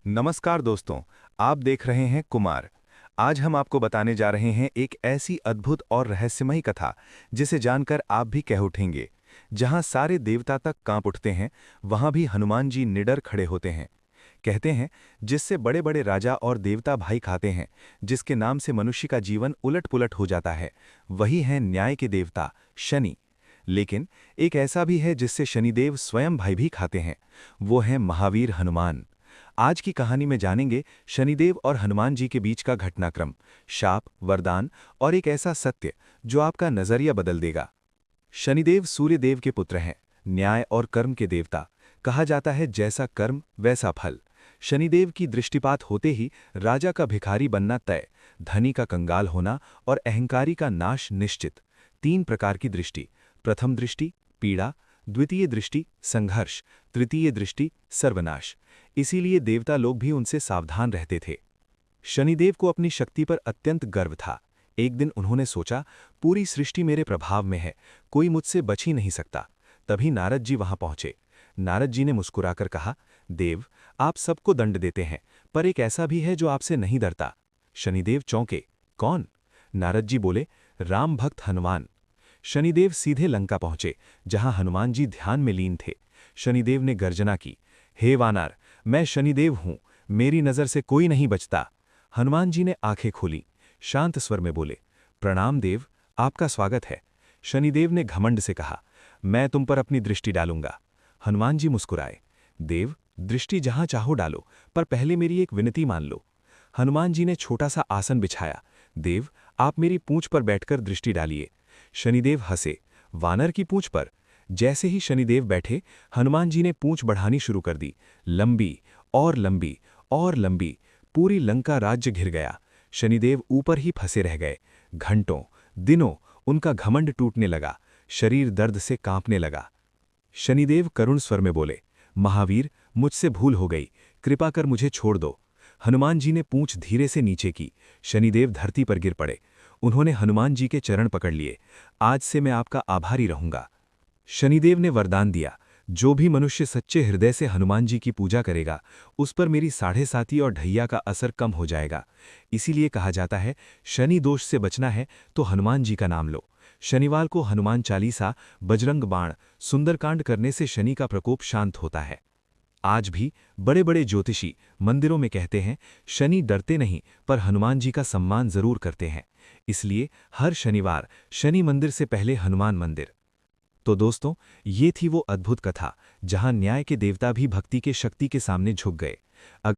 नमस्कार दोस्तों, आप देख रहे हैं कुमार। आज हम आपको बताने जा रहे हैं एक ऐसी अद्भुत और रहस्यमयी कथा जिसे जानकर आप भी कह उठेंगे। जहां सारे देवता तक कांप उठते हैं, वहां भी हनुमान जी निडर खड़े होते हैं। कहते हैं, जिससे बड़े बड़े राजा और देवता भाई खाते हैं, जिसके नाम से मनुष्य का जीवन उलट-पुलट हो जाता है, वही है न्याय के देवता शनि। लेकिन एक ऐसा भी है जिससे शनिदेव स्वयं भाई भी खाते हैं, वो है महावीर हनुमान। आज की कहानी में जानेंगे शनिदेव और हनुमान जी के बीच का घटनाक्रम, शाप, वरदान और एक ऐसा सत्य जो आपका नजरिया बदल देगा। शनिदेव सूर्यदेव के पुत्र हैं, न्याय और कर्म के देवता। कहा जाता है जैसा कर्म वैसा फल। शनिदेव की दृष्टिपात होते ही राजा का भिखारी बनना तय, धनी का कंगाल होना और अहंकारी का नाश निश्चित। 3 प्रकार की दृष्टि। प्रथम दृष्टि पीड़ा, द्वितीय दृष्टि संघर्ष, तृतीय दृष्टि सर्वनाश। इसीलिए देवता लोग भी उनसे सावधान रहते थे। शनिदेव को अपनी शक्ति पर अत्यंत गर्व था। एक दिन उन्होंने सोचा, पूरी सृष्टि मेरे प्रभाव में है, कोई मुझसे बच ही नहीं सकता। तभी नारद जी वहां पहुंचे। नारद जी ने मुस्कुराकर कहा, देव, आप सबको दंड देते हैं, पर एक ऐसा भी है जो आपसे नहीं डरता। शनिदेव चौंके, कौन? नारद जी बोले, राम भक्त हनुमान। शनिदेव सीधे लंका पहुंचे, जहां हनुमान जी ध्यान में लीन थे। शनिदेव ने गर्जना की, हे वानर, मैं शनिदेव हूं, मेरी नजर से कोई नहीं बचता। हनुमान जी ने आंखें खोली, शांत स्वर में बोले, प्रणाम देव, आपका स्वागत है। शनिदेव ने घमंड से कहा, मैं तुम पर अपनी दृष्टि डालूंगा। हनुमान जी मुस्कुराए, देव, दृष्टि जहां चाहो डालो, पर पहले मेरी एक विनती मान लो। हनुमान जी ने छोटा सा आसन बिछाया। देव, आप मेरी पूंछ पर बैठकर दृष्टि डालिए। शनिदेव हंसे, वानर की पूंछ पर? जैसे ही शनिदेव बैठे, हनुमान जी ने पूंछ बढ़ानी शुरू कर दी। लंबी और लंबी और लंबी, पूरी लंका राज्य घिर गया। शनिदेव ऊपर ही फंसे रह गए। घंटों, दिनों उनका घमंड टूटने लगा, शरीर दर्द से कांपने लगा। शनिदेव करुण स्वर में बोले, महावीर, मुझसे भूल हो गई, कृपा कर मुझे छोड़ दो। हनुमान जी ने पूंछ धीरे से नीचे की। शनिदेव धरती पर गिर पड़े। उन्होंने हनुमान जी के चरण पकड़ लिए। आज से मैं आपका आभारी रहूंगा। शनिदेव ने वरदान दिया, जो भी मनुष्य सच्चे हृदय से हनुमान जी की पूजा करेगा, उस पर मेरी 7.5 और ढैया का असर कम हो जाएगा। इसीलिए कहा जाता है, शनि दोष से बचना है तो हनुमान जी का नाम लो। शनिवार को हनुमान चालीसा, बजरंग बाण, सुंदरकांड करने से शनि का प्रकोप शांत होता है। आज भी बड़े बड़े ज्योतिषी मंदिरों में कहते हैं, शनि डरते नहीं पर हनुमान जी का सम्मान जरूर करते हैं। इसलिए हर शनिवार शनि मंदिर से पहले हनुमान मंदिर। तो दोस्तों, ये थी वो अद्भुत कथा जहां न्याय के देवता भी भक्ति के शक्ति के सामने झुक गए।